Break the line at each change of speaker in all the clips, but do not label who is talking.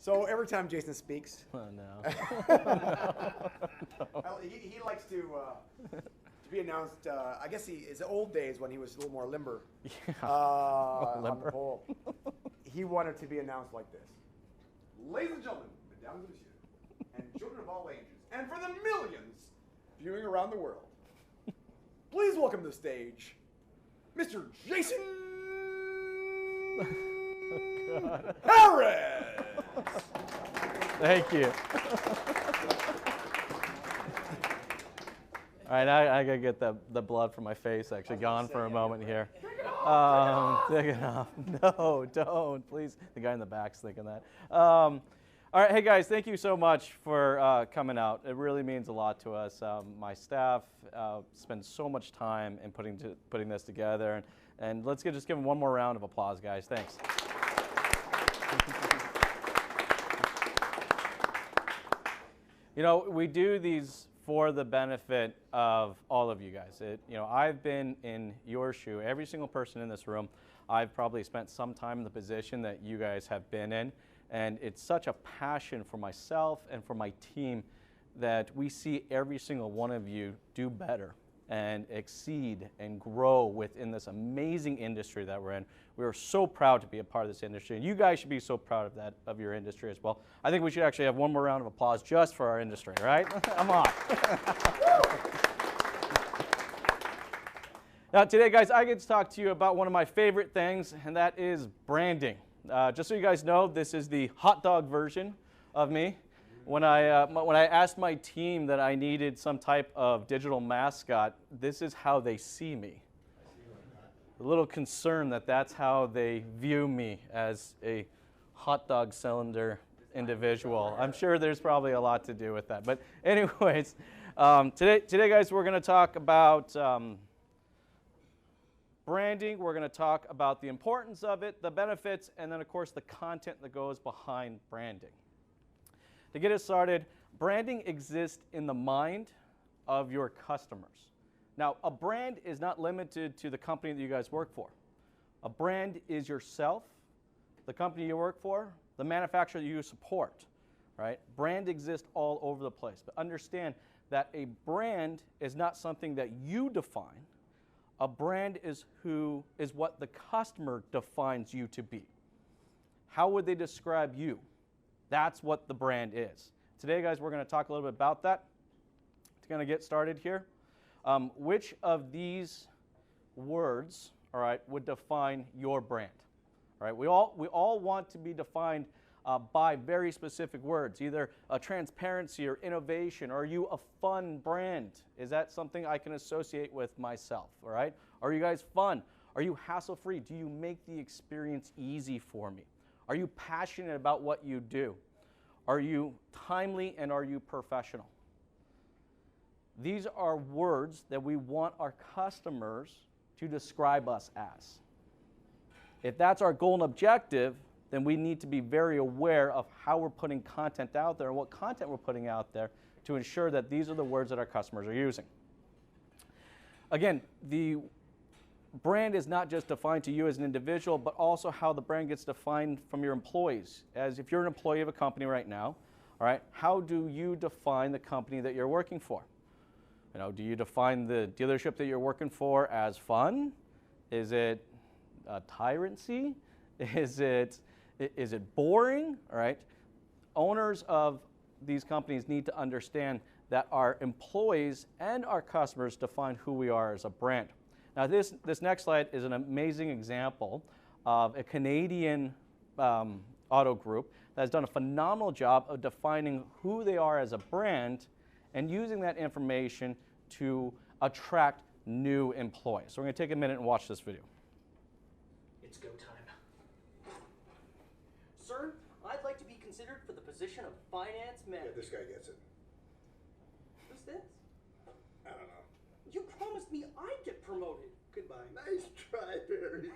So every time Jason speaks,
Oh, no.
he likes to be announced. I guess his old days when he was a little more limber, on the pole. He wanted to be announced like this: ladies and gentlemen, mesdames et messieurs, and children of all ages, and for the millions viewing around the world, please welcome to the stage, Mr. Jason Harris.
Thank you. All right, I gotta get the blood from my face actually gone for a moment here. Take it off. No, don't, please. The guy in the back's thinking that. All right, hey guys, thank you so much for coming out. It really means a lot to us. My staff spends so much time in putting this together, and let's just give them one more round of applause, guys. Thanks. You know, we do these for the benefit of all of you guys. I've been in your shoe. Every single person in this room, I've probably spent some time in the position that you guys have been in. And it's such a passion for myself and for my team that we see every single one of you do better and exceed and grow within this amazing industry that we're in. We are so proud to be a part of this industry, and you guys should be so proud of your industry as well. I think we should actually have one more round of applause just for our industry, right? Come on. Now today, guys, I get to talk to you about one of my favorite things, and that is branding. Just so you guys know, this is the hot dog version of me. When I asked my team that I needed some type of digital mascot, this is how they see me. A little concerned that that's how they view me, as a hot dog cylinder individual. I'm sure there's probably a lot to do with that. But anyways, today guys, we're going to talk about branding. We're going to talk about the importance of it, the benefits, and then of course the content that goes behind branding. To get us started, branding exists in the mind of your customers. Now, a brand is not limited to the company that you guys work for. A brand is yourself, the company you work for, the manufacturer you support, right? Brand exists all over the place. But understand that a brand is not something that you define. A brand is what the customer defines you to be. How would they describe you? That's what the brand is. Today, guys, we're going to talk a little bit about that. It's going to get started here. Which of these words, all right, would define your brand? All right, we all want to be defined by very specific words, either transparency or innovation. Are you a fun brand? Is that something I can associate with myself? All right, are you guys fun? Are you hassle-free? Do you make the experience easy for me? Are you passionate about what you do? Are you timely, and are you professional? These are words that we want our customers to describe us as. If that's our goal and objective, then we need to be very aware of how we're putting content out there and what content we're putting out there to ensure that these are the words that our customers are using. Again, the brand is not just defined to you as an individual, but also how the brand gets defined from your employees. As if you're an employee of a company right now, all right, how do you define the company that you're working for? You know, do you define the dealership that you're working for as fun? Is it tyrancy? Is it boring? All right. Owners of these companies need to understand that our employees and our customers define who we are as a brand. Now, this next slide is an amazing example of a Canadian auto group that has done a phenomenal job of defining who they are as a brand and using that information to attract new employees. So we're going to take a minute and watch this video.
It's go time. Sir, I'd like to be considered for the position of finance manager.
Yeah, this guy gets it.
Who's this?
I don't know.
You promised me I'd get promoted.
Goodbye. Nice try, Barrie.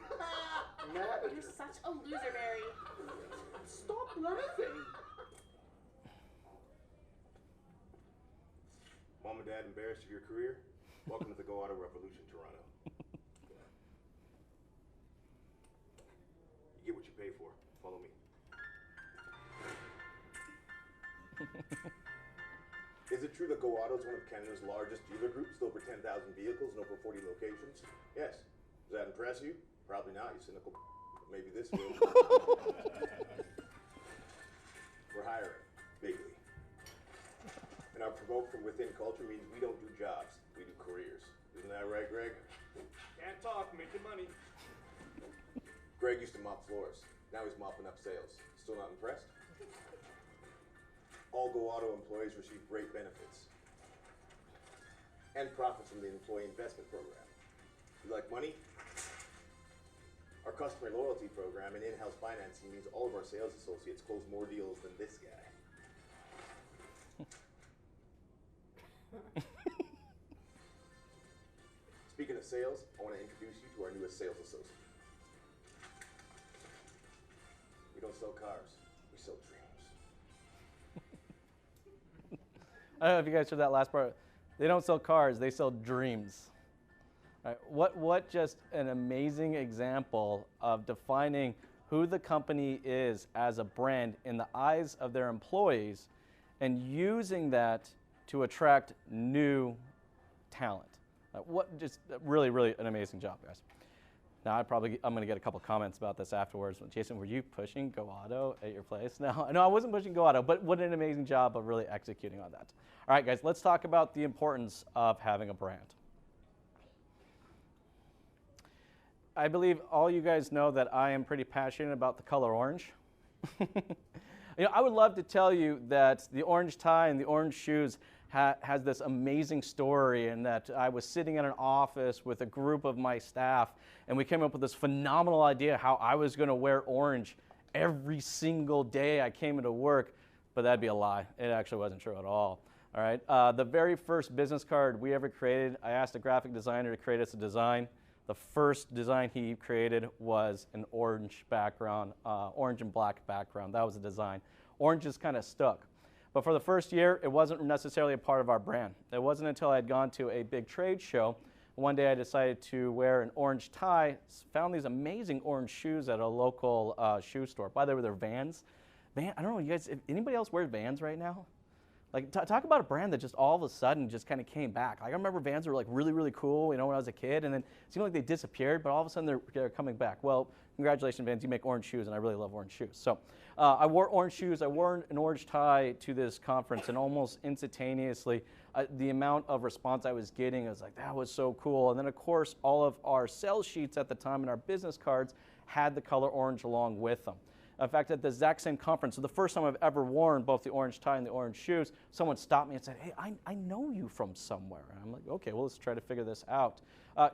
You're such a loser, Barrie.
Stop laughing.
Mom and Dad embarrassed of your career? Welcome to the Go Auto Revolution, Toronto. You get what you pay for. Follow me. Is it true that Go Auto is one of Canada's largest dealer groups with over 10,000 vehicles and over 40 locations? Yes. Does that impress you? Probably not, you cynical. Maybe this will. We're hiring, bigly. And our promote from within culture means we don't do jobs, we do careers. Isn't that right, Greg?
Can't talk, making money.
Greg used to mop floors. Now he's mopping up sales. Still not impressed? All Go Auto employees receive great benefits and profits from the employee investment program. You like money? Our customer loyalty program and in-house financing means all of our sales associates close more deals than this guy. Speaking of sales, I want to introduce you to our newest sales associate. We don't sell cars, we sell dreams.
I don't know if you guys heard that last part. They don't sell cars, they sell dreams. All right, what just an amazing example of defining who the company is as a brand in the eyes of their employees and using that to attract new talent. What just really, really an amazing job, guys. Now I'm going to get a couple comments about this afterwards. Jason, were you pushing Go Auto at your place? No, I wasn't pushing Go Auto, but what an amazing job of really executing on that. All right, guys, let's talk about the importance of having a brand. I believe all you guys know that I am pretty passionate about the color orange. I would love to tell you that the orange tie and the orange shoes has this amazing story, and that I was sitting in an office with a group of my staff and we came up with this phenomenal idea how I was going to wear orange every single day I came into work, but that'd be a lie. It actually wasn't true at all. All right, the very first business card we ever created, I asked a graphic designer to create us a design. The first design he created was an orange background, orange and black background. That was the design. Orange just kind of stuck. But for the first year, it wasn't necessarily a part of our brand. It wasn't until I had gone to a big trade show. One day I decided to wear an orange tie, found these amazing orange shoes at a local shoe store. By the way, they're Vans. I don't know, you guys, if anybody else wears Vans right now? Like, talk about a brand that just all of a sudden just kind of came back. Like, I remember Vans were like really, really cool, when I was a kid, and then it seemed like they disappeared, but all of a sudden they're coming back. Well, congratulations, Vans, you make orange shoes, and I really love orange shoes. So I wore orange shoes, I wore an orange tie to this conference, and almost instantaneously, the amount of response I was getting, I was like, that was so cool. And then, of course, all of our sales sheets at the time and our business cards had the color orange along with them. In fact, at the exact same conference, so the first time I've ever worn both the orange tie and the orange shoes, someone stopped me and said, hey, I know you from somewhere. And I'm like, okay, well, let's try to figure this out.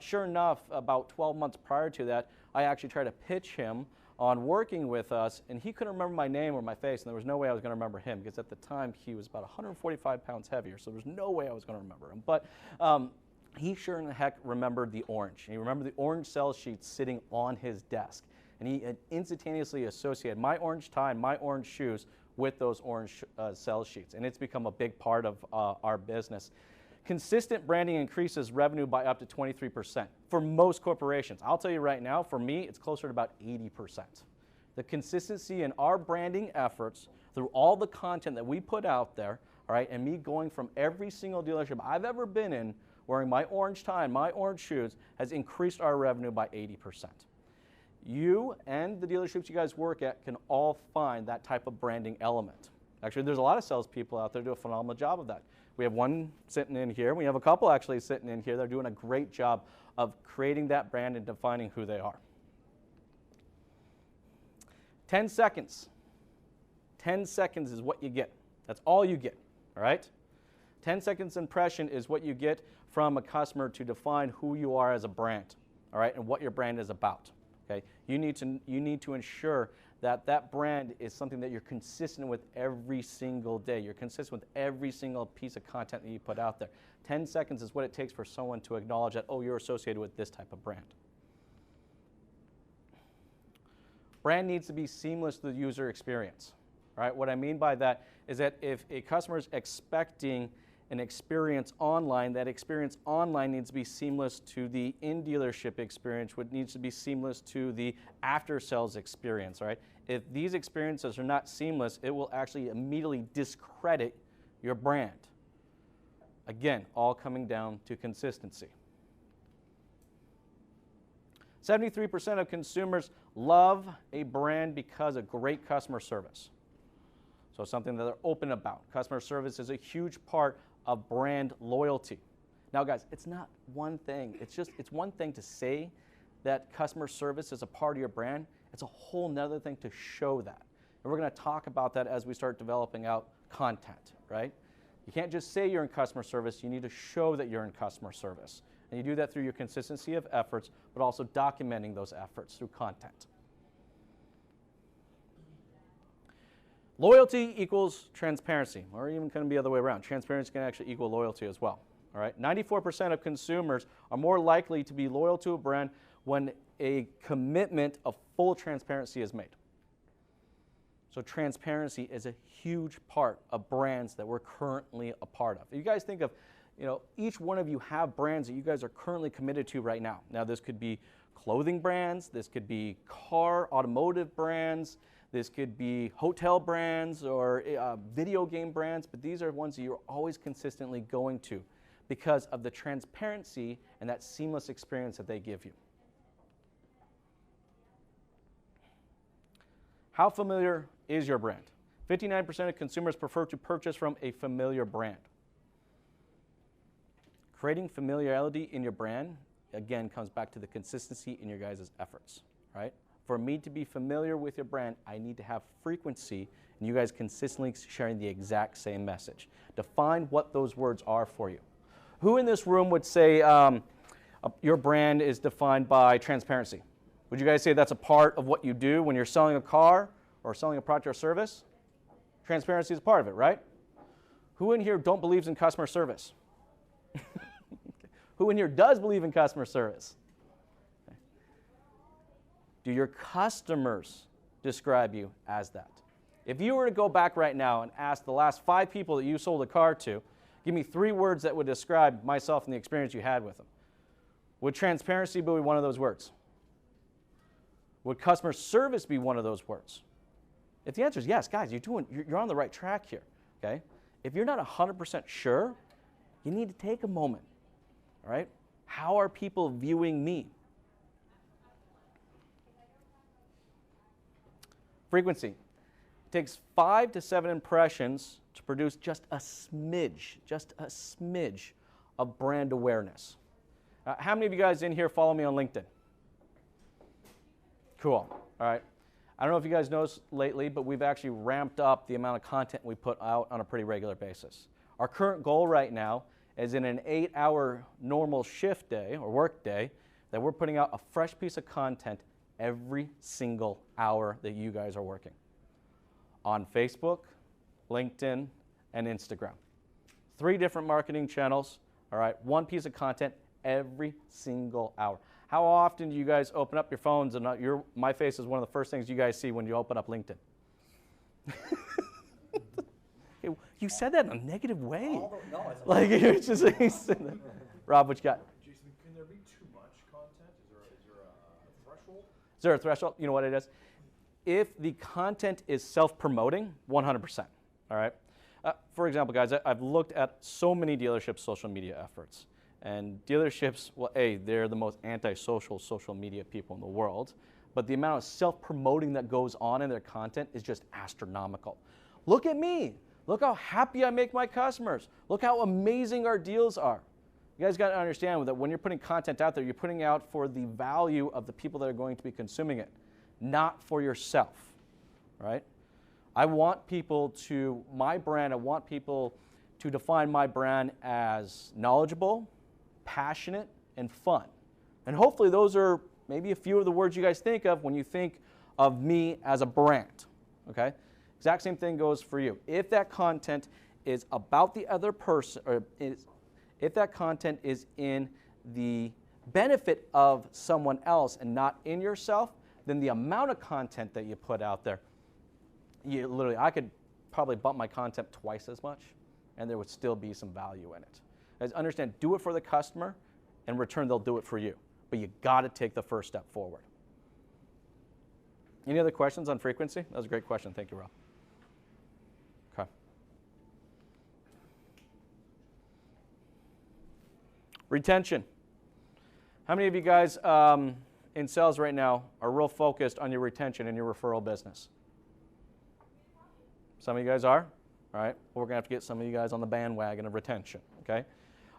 Sure enough, about 12 months prior to that, I actually tried to pitch him on working with us, and he couldn't remember my name or my face, and there was no way I was going to remember him, because at the time he was about 145 pounds heavier, so there was no way I was going to remember him. But he sure in the heck remembered the orange. He remembered the orange sales sheet sitting on his desk. And he had instantaneously associated my orange tie and my orange shoes with those orange sales sheets. And it's become a big part of our business. Consistent branding increases revenue by up to 23% for most corporations. I'll tell you right now, for me, it's closer to about 80%. The consistency in our branding efforts through all the content that we put out there, all right, and me going from every single dealership I've ever been in, wearing my orange tie and my orange shoes, has increased our revenue by 80%. You and the dealerships you guys work at can all find that type of branding element. Actually, there's a lot of salespeople out there who do a phenomenal job of that. We have one sitting in here. We have a couple actually sitting in here. They're doing a great job of creating that brand and defining who they are. 10 seconds. 10 seconds is what you get. That's all you get, all right? 10 seconds impression is what you get from a customer to define who you are as a brand, all right, and what your brand is about. Okay? You need to ensure that that brand is something that you're consistent with every single day. You're consistent with every single piece of content that you put out there. 10 seconds is what it takes for someone to acknowledge that, oh, you're associated with this type of brand. Brand needs to be seamless to the user experience. All right? What I mean by that is that if a customer is expecting an experience online, that experience online needs to be seamless to the in-dealership experience, which needs to be seamless to the after-sales experience, right? if these experiences are not seamless, it will actually immediately discredit your brand. Again, all coming down to consistency. 73% of consumers love a brand because of great customer service. So something that they're open about. Customer service is a huge part of brand loyalty. Now guys, it's not one thing. It's one thing to say that customer service is a part of your brand. It's a whole nother thing to show that. And we're going to talk about that as we start developing out content, right? You can't just say you're in customer service. You need to show that you're in customer service. And you do that through your consistency of efforts, but also documenting those efforts through content. Loyalty equals transparency, or even can be the other way around. Transparency can actually equal loyalty as well. All right? 94% of consumers are more likely to be loyal to a brand when a commitment of full transparency is made. So transparency is a huge part of brands that we're currently a part of. If you guys think of, each one of you have brands that you guys are currently committed to right now. Now this could be clothing brands, this could be automotive brands, this could be hotel brands or video game brands, but these are ones that you're always consistently going to because of the transparency and that seamless experience that they give you. How familiar is your brand? 59% of consumers prefer to purchase from a familiar brand. Creating familiarity in your brand, again, comes back to the consistency in your guys' efforts, right? For me to be familiar with your brand, I need to have frequency and you guys consistently sharing the exact same message. Define what those words are for you. Who in this room would say your brand is defined by transparency? Would you guys say that's a part of what you do when you're selling a car or selling a product or service? Transparency is a part of it, right? Who in here don't believe in customer service? Who in here does believe in customer service? Okay. Do your customers describe you as that? If you were to go back right now and ask the last 5 people that you sold a car to, give me 3 words that would describe myself and the experience you had with them. Would transparency be one of those words? Would customer service be one of those words? If the answer is yes, guys, you're on the right track here, okay? If you're not 100% sure, you need to take a moment, all right? How are people viewing me? Frequency. It takes 5 to 7 impressions to produce just a smidge of brand awareness. How many of you guys in here follow me on LinkedIn? Cool, all right. I don't know if you guys noticed lately, but we've actually ramped up the amount of content we put out on a pretty regular basis. Our current goal right now is in an 8-hour normal shift day or work day that we're putting out a fresh piece of content every single hour that you guys are working on Facebook, LinkedIn, and Instagram. 3 different marketing channels, all right, 1 piece of content every single hour. How often do you guys open up your phones and my face is one of the first things you guys see when you open up LinkedIn? You said that in a negative way.
No,
like you're just Rob, what you got?
Jason, can there be too much content? Is there a threshold?
Is there a threshold? You know what it is? If the content is self-promoting, 100%. All right. For example, guys, I've looked at so many dealerships' social media efforts. And dealerships, well, they're the most anti-social social media people in the world. But the amount of self-promoting that goes on in their content is just astronomical. Look at me. Look how happy I make my customers. Look how amazing our deals are. You guys got to understand that when you're putting content out there, you're putting out for the value of the people that are going to be consuming it, not for yourself, right? I want people to define my brand as knowledgeable, passionate, and fun. And hopefully those are maybe a few of the words you guys think of when you think of me as a brand, okay? Exact same thing goes for you. If that content is about the other person, or if that content is in the benefit of someone else and not in yourself, then the amount of content that you put out there, I could probably bump my content twice as much, and there would still be some value in it. Guys, understand, do it for the customer, in return they'll do it for you. But you got to take the first step forward. Any other questions on frequency? That was a great question. Thank you, Rob. Okay. Retention. How many of you guys in sales right now are real focused on your retention in your referral business? Some of you guys are. All right. Well, we're going to have to get some of you guys on the bandwagon of retention. Okay.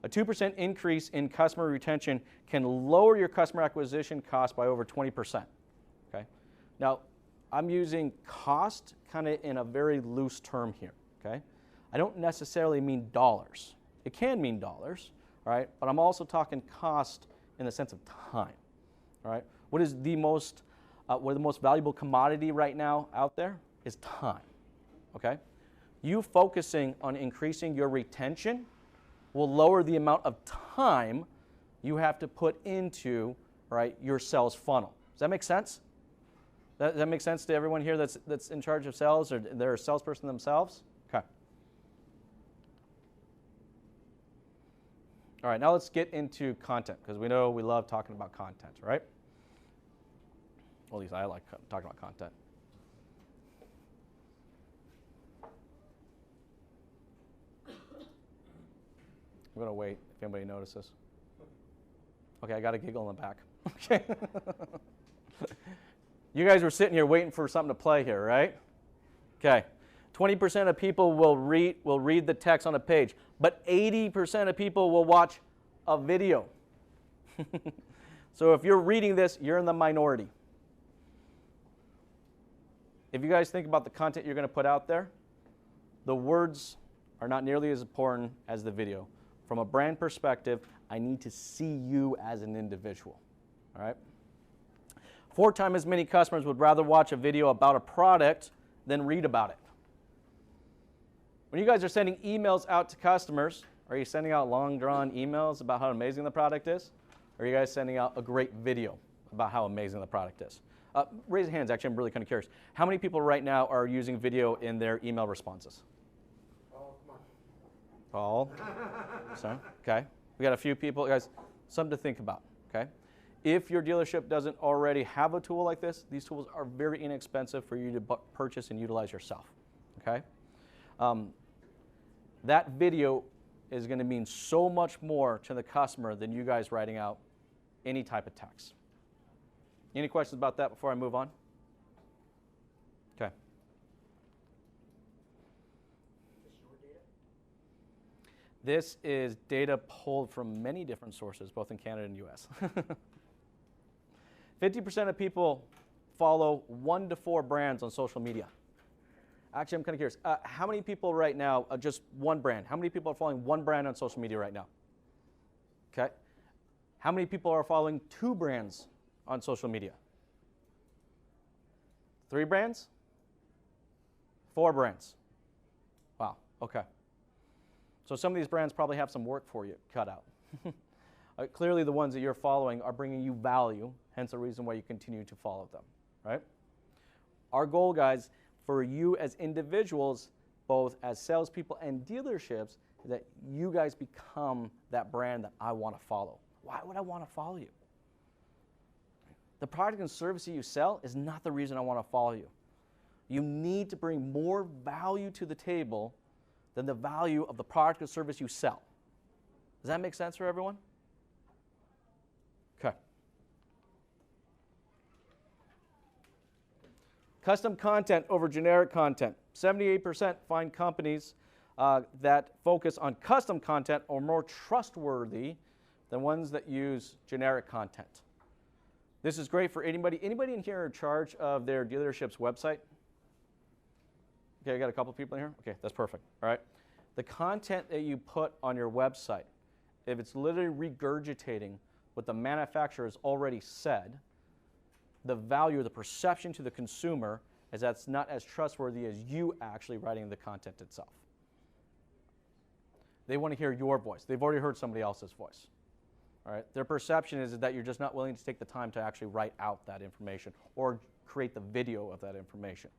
A 2% increase in customer retention can lower your customer acquisition cost by over 20%. Okay. Now, I'm using cost kind of in a very loose term here. Okay. I don't necessarily mean dollars. It can mean dollars, all right, but I'm also talking cost in the sense of time. All right. What is the most valuable commodity right now out there is time. Okay. You focusing on increasing your retention will lower the amount of time you have to put into, right, your sales funnel. Does that make sense? Does that make sense to everyone here that's in charge of sales or they're a salesperson themselves? Okay. All right, now let's get into content because we know we love talking about content, right? Well, at least I like talking about content. I'm going to wait if anybody notices. Okay, I got a giggle in the back. Okay. You guys were sitting here waiting for something to play here, right? Okay. 20% of people will read the text on a page, but 80% of people will watch a video. So if you're reading this, you're in the minority. If you guys think about the content you're going to put out there, the words are not nearly as important as the video. From a brand perspective, I need to see you as an individual, all right? 4 times as many customers would rather watch a video about a product than read about it. When you guys are sending emails out to customers, are you sending out long-drawn emails about how amazing the product is? Or are you guys sending out a great video about how amazing the product is? Raise your hands, actually, I'm really kind of curious. How many people right now are using video in their email responses? All. So, okay. We got a few people, guys, something to think about, okay? If your dealership doesn't already have a tool like this, these tools are very inexpensive for you to purchase and utilize yourself, okay? That video is going to mean so much more to the customer than you guys writing out any type of text. Any questions about that before I move on? Okay. This is data pulled from many different sources, both in Canada and US. 50% of people follow 1 to 4 brands on social media. Actually, I'm kind of curious. How many people right now, just one brand, how many people are following one brand on social media right now? Okay. How many people are following 2 brands on social media? 3 brands? 4 brands? Wow, okay. So some of these brands probably have some work for you cut out. Clearly the ones that you're following are bringing you value, hence the reason why you continue to follow them, right? Our goal, guys, for you as individuals, both as salespeople and dealerships, is that you guys become that brand that I want to follow. Why would I want to follow you? The product and service that you sell is not the reason I want to follow you. You need to bring more value to the table than the value of the product or service you sell. Does that make sense for everyone? Okay. Custom content over generic content. 78% find companies that focus on custom content are more trustworthy than ones that use generic content. This is great for anybody in here in charge of their dealership's website? Okay, I got a couple people in here? Okay, that's perfect, all right? The content that you put on your website, if it's literally regurgitating what the manufacturer has already said, the value, the perception to the consumer is that's not as trustworthy as you actually writing the content itself. They want to hear your voice. They've already heard somebody else's voice. All right? Their perception is that you're just not willing to take the time to actually write out that information or create the video of that information.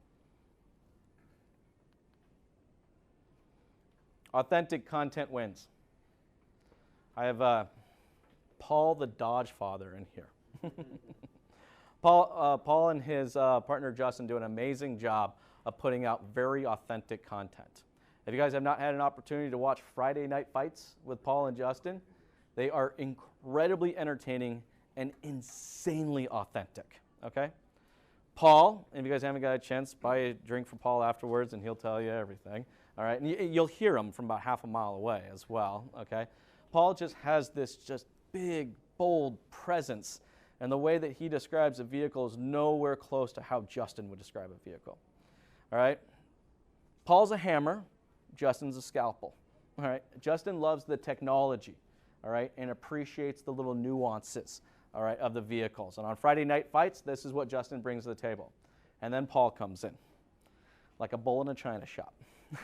Authentic content wins. I have Paul the Dodge Father in here. Paul and his partner Justin do an amazing job of putting out very authentic content. If you guys have not had an opportunity to watch Friday Night Fights with Paul and Justin, they are incredibly entertaining and insanely authentic, okay? Paul, if you guys haven't got a chance, buy a drink for Paul afterwards and he'll tell you everything, all right? And you'll hear him from about half a mile away as well, okay? Paul just has this just big, bold presence, and the way that he describes a vehicle is nowhere close to how Justin would describe a vehicle, all right? Paul's a hammer, Justin's a scalpel, all right? Justin loves the technology, all right, and appreciates the little nuances, all right, of the vehicles. And on Friday Night Fights, this is what Justin brings to the table. And then Paul comes in, like a bull in a china shop.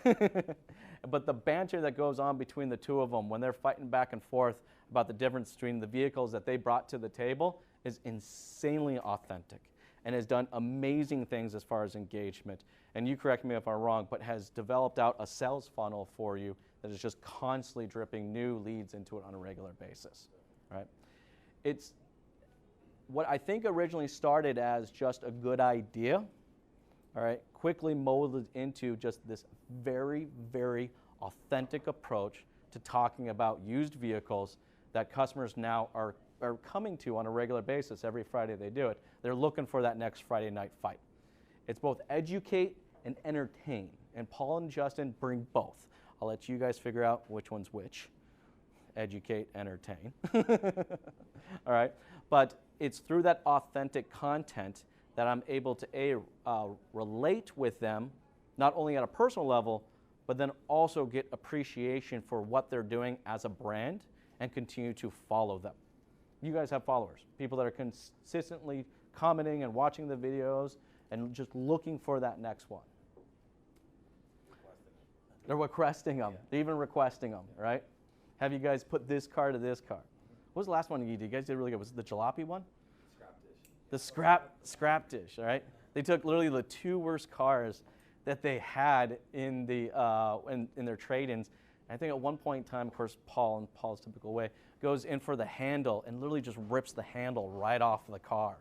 But the banter that goes on between the two of them when they're fighting back and forth about the difference between the vehicles that they brought to the table is insanely authentic and has done amazing things as far as engagement. And you correct me if I'm wrong, but has developed out a sales funnel for you that is just constantly dripping new leads into it on a regular basis, right? It's what I think originally started as just a good idea, all right, quickly molded into just this very, very authentic approach to talking about used vehicles that customers now are coming to on a regular basis. Every Friday they do it. They're looking for that next Friday night fight. It's both educate and entertain, and Paul and Justin bring both. I'll let you guys figure out which one's which. Educate, entertain. All right, but it's through that authentic content that I'm able to relate with them, not only at a personal level, but then also get appreciation for what they're doing as a brand and continue to follow them. You guys have followers, people that are consistently commenting and watching the videos and just looking for that next one. They're requesting them. They're even requesting them, right? Have you guys put this car to this car? What was the last one you did? You guys did really good. Was it the jalopy one?
Scrap dish.
The scrap dish, all right? They took literally the two worst cars that they had in the in their trade-ins. And I think at one point in time, of course, Paul, in Paul's typical way, goes in for the handle and literally just rips the handle right off the car.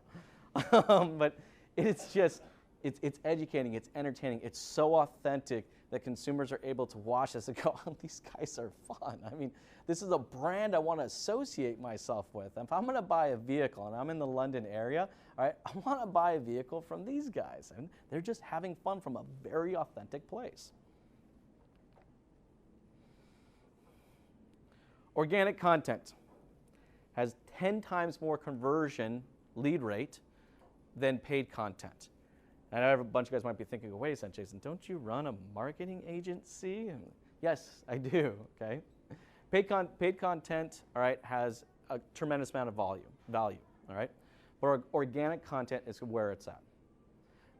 But it's just, it's educating, it's entertaining, it's so authentic that consumers are able to watch this and go, oh, these guys are fun. I mean, this is a brand I want to associate myself with. If I'm going to buy a vehicle and I'm in the London area, all right, I want to buy a vehicle from these guys. And they're just having fun from a very authentic place. Organic content has 10 times more conversion lead rate than paid content. And I know a bunch of guys might be thinking, wait a second, Jason, don't you run a marketing agency? And yes, I do, okay? Paid content, all right, has a tremendous amount of value, all right? But organic content is where it's at.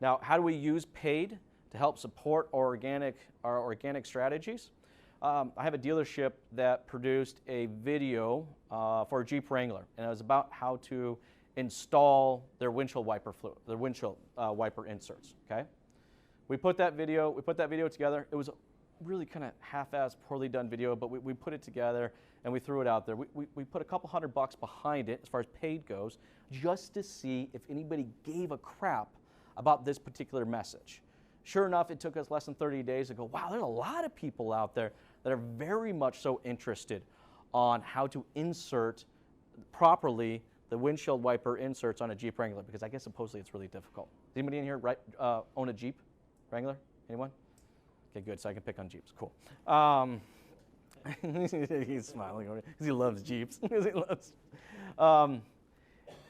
Now, how do we use paid to help support our organic strategies? I have a dealership that produced a video for a Jeep Wrangler, and it was about how to install their windshield wiper fluid, their windshield wiper inserts. Okay, we put that video together. It was a really kind of half-assed, poorly done video, but we put it together and we threw it out there. We put a couple $100 behind it as far as paid goes, just to see if anybody gave a crap about this particular message. Sure enough, it took us less than 30 days to go, wow, there's a lot of people out there that are very much so interested on how to insert properly the windshield wiper inserts on a Jeep Wrangler, because I guess supposedly it's really difficult. Does anybody in here own a Jeep Wrangler? Anyone? Okay, good, so I can pick on Jeeps, cool. He's smiling over it because he loves Jeeps.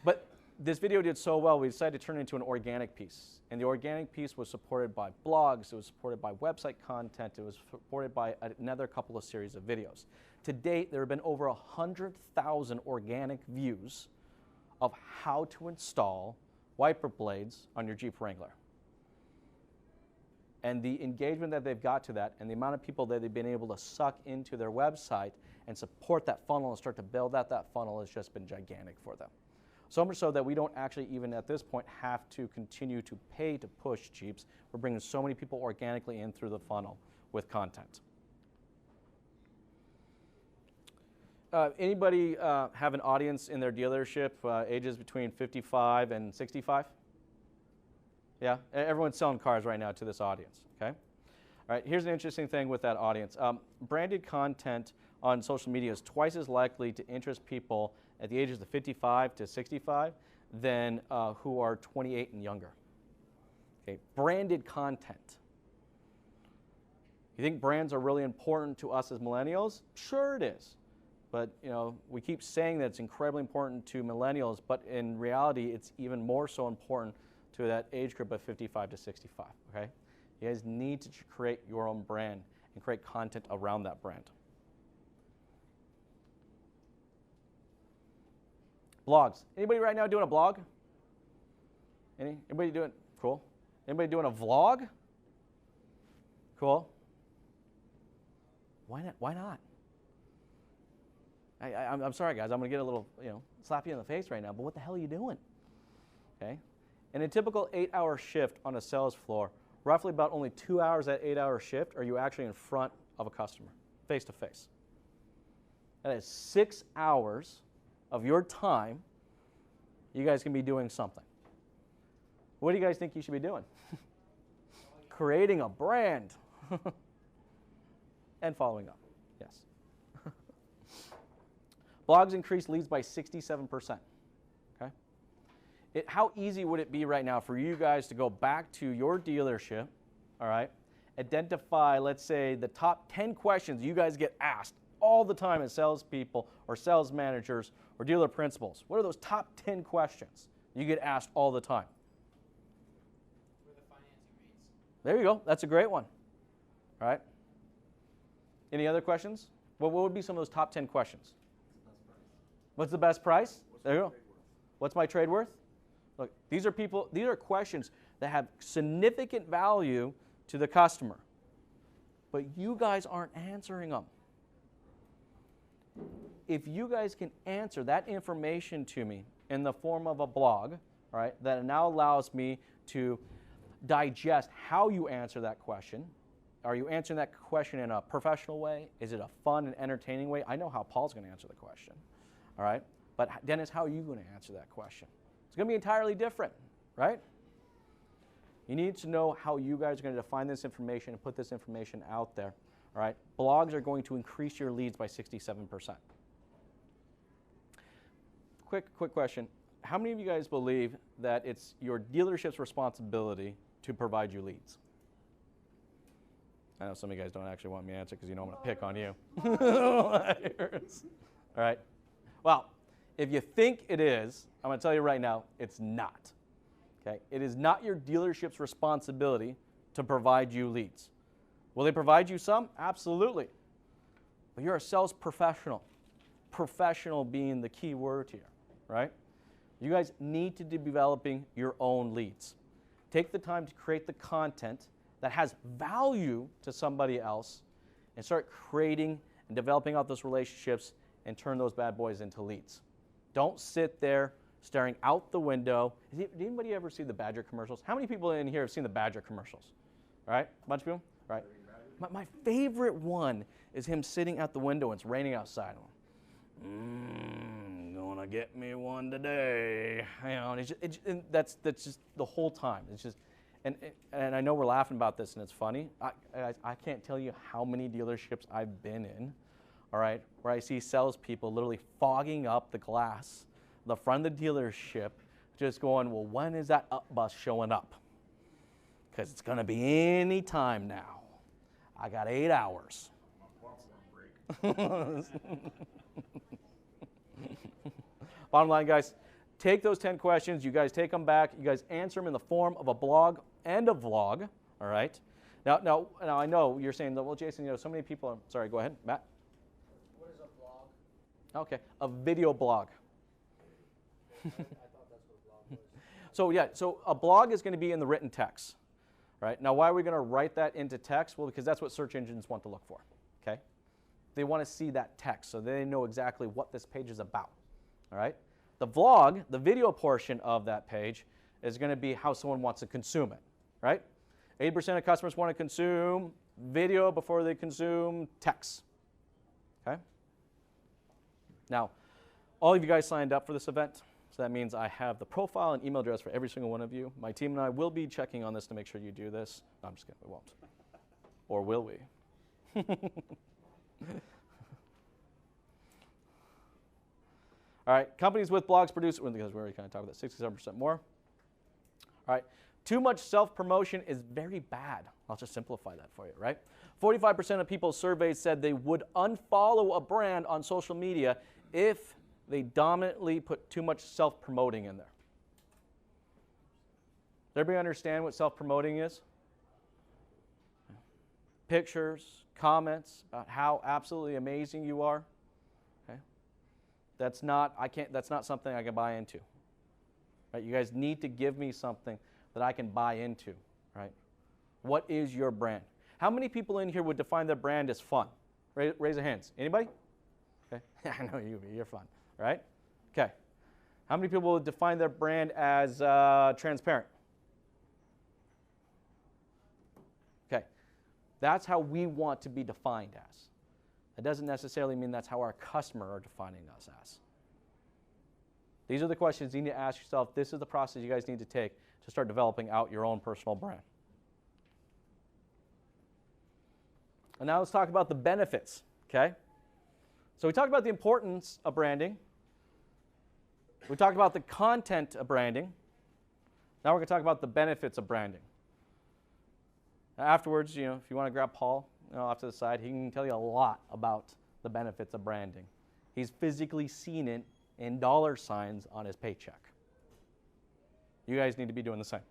But this video did so well, we decided to turn it into an organic piece. And the organic piece was supported by blogs, it was supported by website content, it was supported by another couple of series of videos. To date, there have been over 100,000 organic views of how to install wiper blades on your Jeep Wrangler. And the engagement that they've got to that and the amount of people that they've been able to suck into their website and support that funnel and start to build out that funnel has just been gigantic for them. So much so that we don't actually even at this point have to continue to pay to push Jeeps. We're bringing so many people organically in through the funnel with content. Anybody have an audience in their dealership ages between 55 and 65? Yeah, everyone's selling cars right now to this audience, okay? All right, here's an interesting thing with that audience. Branded content on social media is twice as likely to interest people at the ages of 55 to 65 than who are 28 and younger. Okay, branded content. You think brands are really important to us as millennials? Sure it is. But you know, we keep saying that it's incredibly important to millennials, but in reality, it's even more so important to that age group of 55 to 65, okay? You guys need to create your own brand and create content around that brand. Blogs. Anybody right now doing a blog? Anybody doing, cool. Anybody doing a vlog? Cool. Why not? Why not? I'm sorry, guys. I'm going to get a little, slap you in the face right now, but what the hell are you doing? Okay? In a typical 8-hour shift on a sales floor, roughly about only 2 hours that 8-hour shift are you actually in front of a customer, face to face. That is 6 hours of your time you guys can be doing something. What do you guys think you should be doing? Creating a brand and following up. Yes. Blogs increase leads by 67%. Okay? How easy would it be right now for you guys to go back to your dealership, all right, identify, let's say, the top 10 questions you guys get asked all the time as salespeople or sales managers or dealer principals? What are those top 10 questions you get asked all the time?
Where the financing rates.
There you go. That's a great one. All right. Any other questions? What would be some of those top 10 questions? What's the best price? There you go. What's my trade worth? Look, these are questions that have significant value to the customer, but you guys aren't answering them. If you guys can answer that information to me in the form of a blog, all right, that now allows me to digest how you answer that question. Are you answering that question in a professional way? Is it a fun and entertaining way? I know how Paul's going to answer the question. All right? But Dennis, how are you going to answer that question? It's going to be entirely different, right? You need to know how you guys are going to define this information and put this information out there. All right? Blogs are going to increase your leads by 67%. Quick question. How many of you guys believe that it's your dealership's responsibility to provide you leads? I know some of you guys don't actually want me to answer because you know I'm going to pick on you. All right? Well, if you think it is, I'm going to tell you right now, it's not. Okay? It is not your dealership's responsibility to provide you leads. Will they provide you some? Absolutely. But you're a sales professional. Professional being the key word here, right? You guys need to be developing your own leads. Take the time to create the content that has value to somebody else and start creating and developing out those relationships and turn those bad boys into leads. Don't sit there staring out the window. Did anybody ever see the Badger commercials? How many people in here have seen the Badger commercials? All right? A bunch of people? All right. My favorite one is him sitting out the window and it's raining outside. Gonna get me one today. You know, and that's just the whole time. It's just, and I know we're laughing about this and it's funny. I can't tell you how many dealerships I've been in, all right, where I see salespeople literally fogging up the glass, the front of the dealership, just going, well, when is that up bus showing up? Because it's gonna be any time now. I got 8 hours. Bottom line, guys, take those 10 questions. You guys take them back. You guys answer them in the form of a blog and a vlog. All right. Now I know you're saying, well, Jason, you know, so many people. Sorry, go ahead, Matt.
What is a blog?
Okay, a video blog.
I thought that's what a blog was.
So yeah, so a blog is going to be in the written text. Right. Now, why are we going to write that into text? Well, because that's what search engines want to look for. Okay. They want to see that text so they know exactly what this page is about. All right? The vlog, the video portion of that page, is going to be how someone wants to consume it. Right? 80% of customers want to consume video before they consume text. Okay? Now, all of you guys signed up for this event, so that means I have the profile and email address for every single one of you. My team and I will be checking on this to make sure you do this. No, I'm just kidding, we won't. Or will we? All right, companies with blogs produce, because we already kind of talked about that, 67% more. All right, too much self-promotion is very bad. I'll just simplify that for you, right? 45% of people surveyed said they would unfollow a brand on social media if they dominantly put too much self-promoting in there. Does everybody understand what self-promoting is? Pictures, comments about how absolutely amazing you are. Okay? That's not something I can buy into. Right? You guys need to give me something that I can buy into, right? What is your brand? How many people in here would define their brand as fun? Raise your hands. Anybody? Okay. I know you're fun, right? Okay. How many people would define their brand as transparent? Okay. That's how we want to be defined as. That doesn't necessarily mean that's how our customer are defining us as. These are the questions you need to ask yourself. This is the process you guys need to take to start developing out your own personal brand. And now let's talk about the benefits, okay? So we talked about the importance of branding. We talked about the content of branding. Now we're going to talk about the benefits of branding. Now afterwards, if you want to grab Paul off to the side, he can tell you a lot about the benefits of branding. He's physically seen it in dollar signs on his paycheck. You guys need to be doing the same.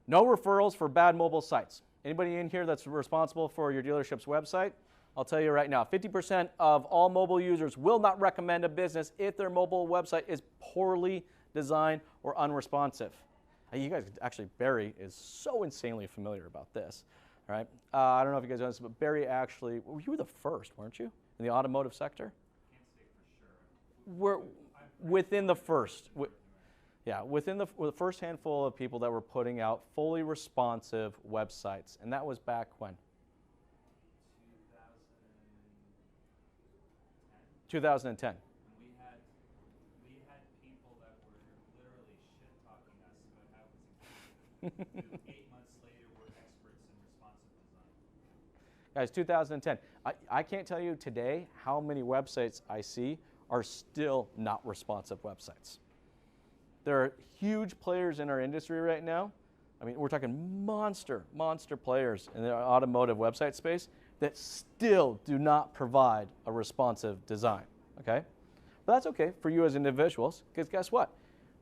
No referrals for bad mobile sites. Anybody in here that's responsible for your dealership's website? I'll tell you right now, 50% of all mobile users will not recommend a business if their mobile website is poorly designed or unresponsive. You guys, actually, Barrie is so insanely familiar about this. All right? I don't know if you guys know this, but Barrie actually, you were the first, weren't you, in the automotive sector? We're within the first, within the first handful of people that were putting out fully responsive websites, and that was back when? 2010.
We had people that were literally shit talking us about how it was expensive. 8 months later, we're experts in responsive design.
Guys, 2010. I can't tell you today how many websites I see are still not responsive websites. There are huge players in our industry right now. I mean, we're talking monster players in the automotive website space that still do not provide a responsive design, okay? But that's okay for you as individuals, because guess what?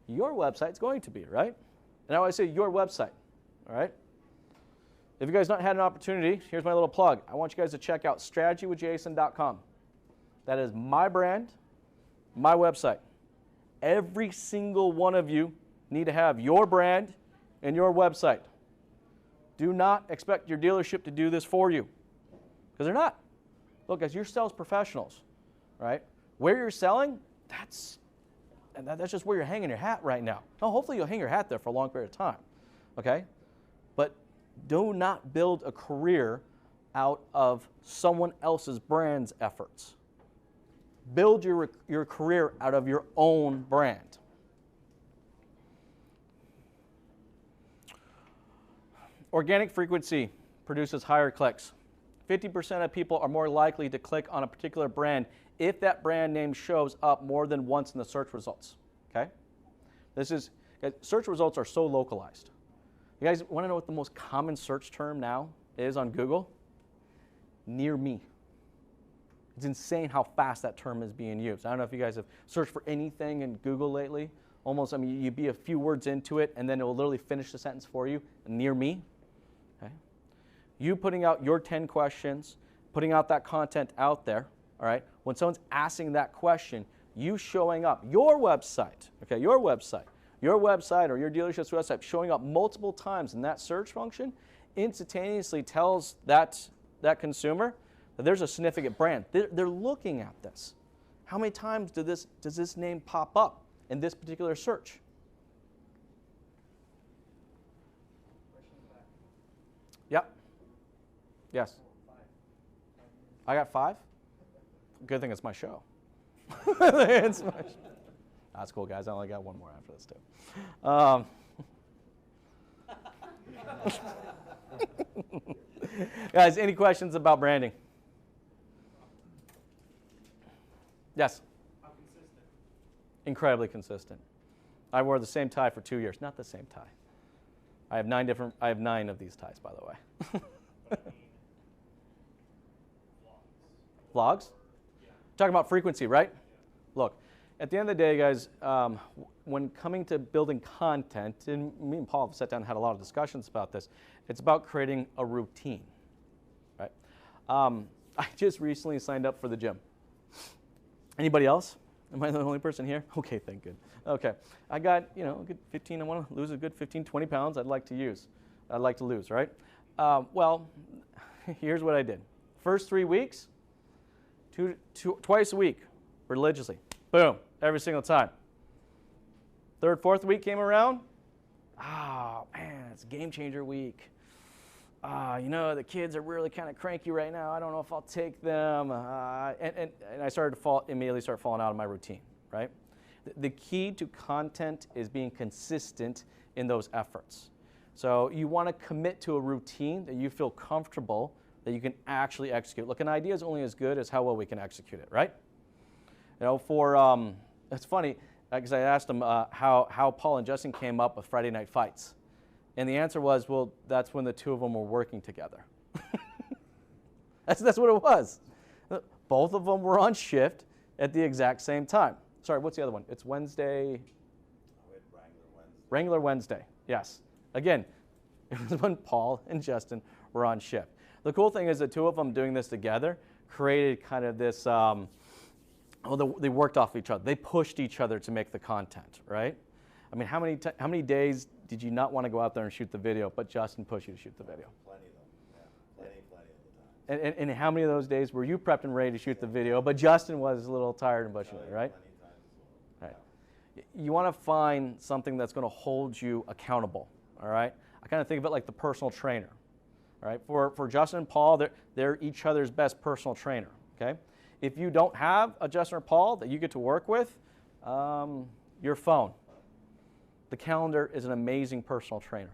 Your website's going to be, right? And I always say your website, all right? If you guys not had an opportunity, here's my little plug. I want you guys to check out strategywithjason.com. That is my brand, my website. Every single one of you need to have your brand and your website. Do not expect your dealership to do this for you, because they're not. Look, as your sales professionals, right? Where you're selling, that's just where you're hanging your hat right now. Now, hopefully you'll hang your hat there for a long period of time, okay? But do not build a career out of someone else's brand's efforts. Build your career out of your own brand. Organic frequency produces higher clicks. 50% of people are more likely to click on a particular brand if that brand name shows up more than once in the search results, okay? Search results are so localized. You guys want to know what the most common search term now is on Google? Near me. It's insane how fast that term is being used. I don't know if you guys have searched for anything in Google lately. Almost, I mean, you'd be a few words into it, and then it will literally finish the sentence for you, near me. Okay? You putting out your 10 questions, putting out that content out there, all right? When someone's asking that question, you showing up, your website or your dealership's website showing up multiple times in that search function instantaneously tells that consumer that there's a significant brand. They're looking at this. How many times does this name pop up in this particular search? Yep. Yes. I got 5? good thing it's my show. It's my show. That's cool, guys. I only got one more after this, too. Guys, any questions about branding? Yes?
How consistent?
Incredibly consistent. I wore the same tie for 2 years. Not the same tie. I have 9 of these ties, by the way.
But I mean,
Vlogs? Talking about frequency, right? Look, at the end of the day, guys, when coming to building content, and me and Paul have sat down and had a lot of discussions about this, it's about creating a routine, right? I just recently signed up for the gym. Anybody else? Am I the only person here? Okay, thank good. Okay, I got, a good 15, I want to lose a good 15, 20 pounds I'd like to lose, right? Well, here's what I did. First 3 weeks, twice a week, religiously. Boom, every single time. Third, fourth week came around. Oh, man, it's game changer week. The kids are really kind of cranky right now. I don't know if I'll take them. And I started to immediately start falling out of my routine, right? The key to content is being consistent in those efforts. So you want to commit to a routine that you feel comfortable that you can actually execute. Look, an idea is only as good as how well we can execute it, right? It's funny, because I asked them how Paul and Justin came up with Friday Night Fights. And the answer was, well, that's when the two of them were working together. That's what it was. Both of them were on shift at the exact same time. Sorry, what's the other one? It's Wednesday. Wrangler Wednesday, yes. Again, it was when Paul and Justin were on shift. The cool thing is the two of them doing this together created kind of this, they worked off each other. They pushed each other to make the content, right? I mean, how many days did you not want to go out there and shoot the video, but Justin pushed you to shoot the video?
Plenty of them. Yeah, plenty of the time.
And how many of those days were you prepped and ready to shoot the video, but Justin was a little tired and pushing you, right?
Plenty of times as well.
Right. You want to find something that's going to hold you accountable, all right? I kind of think of it like the personal trainer, all right? For Justin and Paul, they're each other's best personal trainer, okay? If you don't have a Justin or Paul that you get to work with, your phone. The calendar is an amazing personal trainer,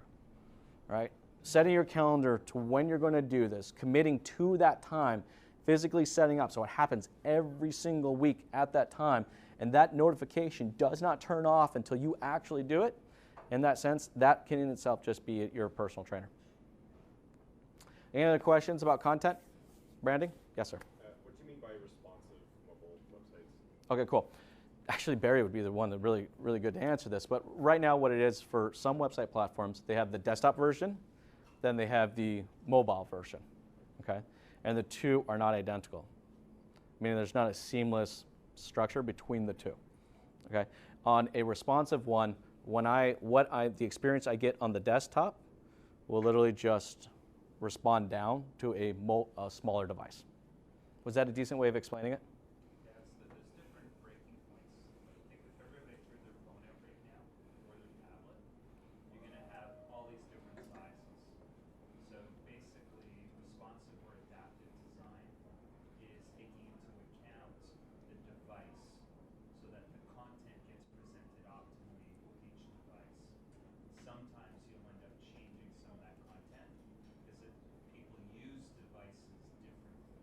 right? Setting your calendar to when you're going to do this, committing to that time, physically setting up so it happens every single week at that time, and that notification does not turn off until you actually do it. In that sense, that can in itself just be your personal trainer. Any other questions about content, branding? Yes, sir.
What do you mean by responsive mobile websites?
Okay, cool. Actually, Barrie would be the one that really good to answer this. But right now, what it is for some website platforms, they have the desktop version, then they have the mobile version, okay? And the two are not identical, meaning there's not a seamless structure between the two, okay? On a responsive one, the experience I get on the desktop will literally just respond down to a smaller device. Was that a decent way of explaining it?
there's different breaking points. I think if everybody threw their phone out right now, or their tablet, you're going to have all these different sizes. So basically, responsive or adaptive design is taking into account the device so that the content gets presented optimally with each device. Sometimes you'll end up changing some of that content because people use devices differently.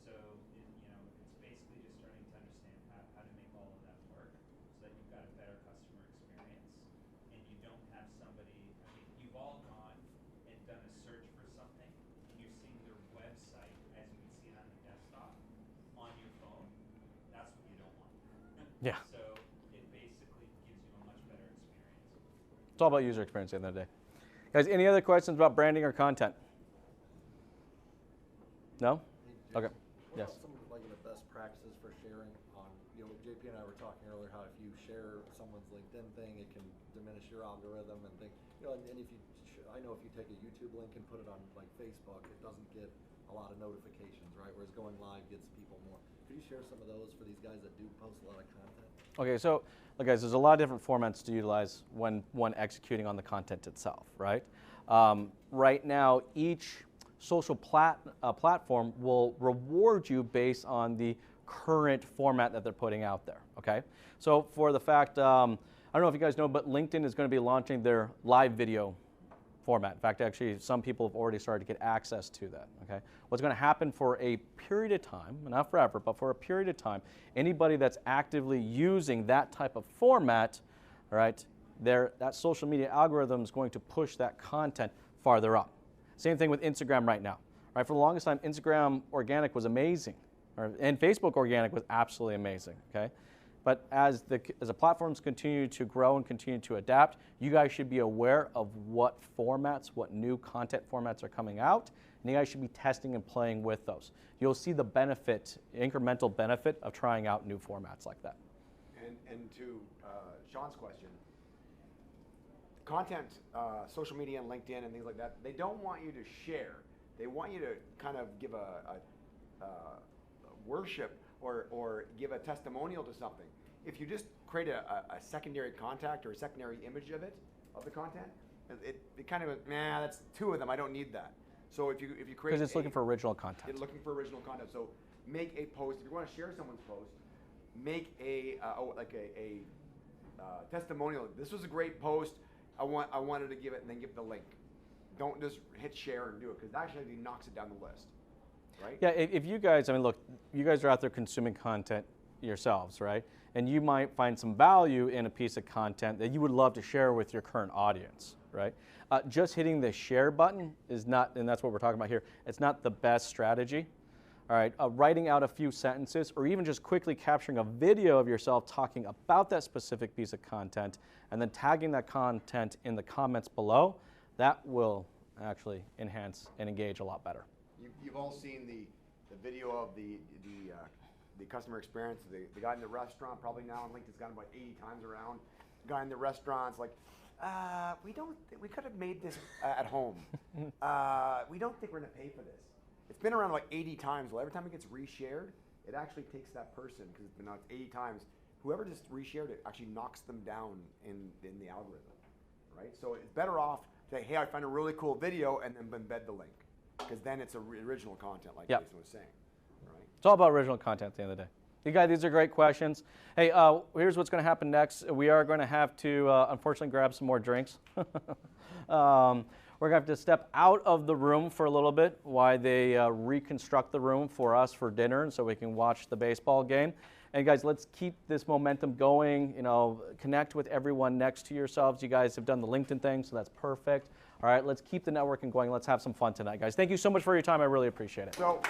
So it's basically just starting to understand how to make all of that work so that you've got a better customer experience and you don't have somebody, you've all gone and done a search for something and you're seeing their website as you can see it on the desktop on your phone. That's what you don't want.
Yeah.
So it basically gives you a much better experience.
It's all about user experience at the end of the day. Guys, any other questions about branding or content? No? Okay.
What
Yes.
about some of the best practices for sharing on, JP and I were talking earlier how if you share someone's LinkedIn thing, it can diminish your algorithm and things. And if you, I know if you take a YouTube link and put it on like Facebook, it doesn't get a lot of notifications, right? Whereas going live gets people more. Could you share some of those for these guys that do post a lot of content?
Okay, so look, guys, there's a lot of different formats to utilize when executing on the content itself, right? Right now, each social platform will reward you based on the current format that they're putting out there, okay? So for the fact, I don't know if you guys know, but LinkedIn is going to be launching their live video format. In fact, actually, some people have already started to get access to that, okay? What's going to happen for a period of time, not forever, but for a period of time, anybody that's actively using that type of format, all right, that social media algorithm is going to push that content farther up. Same thing with Instagram right now. Right? For the longest time, Instagram organic was amazing, and Facebook organic was absolutely amazing, okay? But as the platforms continue to grow and continue to adapt, you guys should be aware of what formats, what new content formats are coming out, and you guys should be testing and playing with those. You'll see the benefit, incremental benefit of trying out new formats like that.
And to Sean's question, content, social media and LinkedIn and things like that, they don't want you to share. They want you to kind of give a worship or give a testimonial to something. If you just create a secondary contact or a secondary image of the content, it kind of, nah, that's two of them, I don't need that. So if you create,
because it's looking for original content.
It's looking for original content. So make a post. If you want to share someone's post, make a testimonial. This was a great post. I wanted to give it, and then give the link. Don't just hit share and do it, because that actually knocks it down the list, right?
Yeah, if you guys, I mean, look, you guys are out there consuming content yourselves, right? And you might find some value in a piece of content that you would love to share with your current audience, right? Just hitting the share button is not, and that's what we're talking about here, it's not the best strategy. All right, writing out a few sentences or even just quickly capturing a video of yourself talking about that specific piece of content and then tagging that content in the comments below, that will actually enhance and engage a lot better.
You've all seen the video of the customer experience. The guy in the restaurant, probably now on LinkedIn's gotten about 80 times around. The guy in the restaurant's like, we could have made this at home. We don't think we're gonna pay for this. It's been around like 80 times. Well, every time it gets reshared, it actually takes that person, because it's been out 80 times, whoever just reshared it actually knocks them down in the algorithm, right? So it's better off to say, hey, I found a really cool video, and then embed the link, because then it's original content, like Jason was saying, right?
It's all about original content at the end of the day. You guys, these are great questions. Hey, here's what's going to happen next. We are going to have to, unfortunately, grab some more drinks. We're going to have to step out of the room for a little bit while they reconstruct the room for us for dinner, so we can watch the baseball game. And guys, let's keep this momentum going. You know, connect with everyone next to yourselves. You guys have done the LinkedIn thing, so that's perfect. All right, let's keep the networking going. Let's have some fun tonight, guys. Thank you so much for your time. I really appreciate it.
So.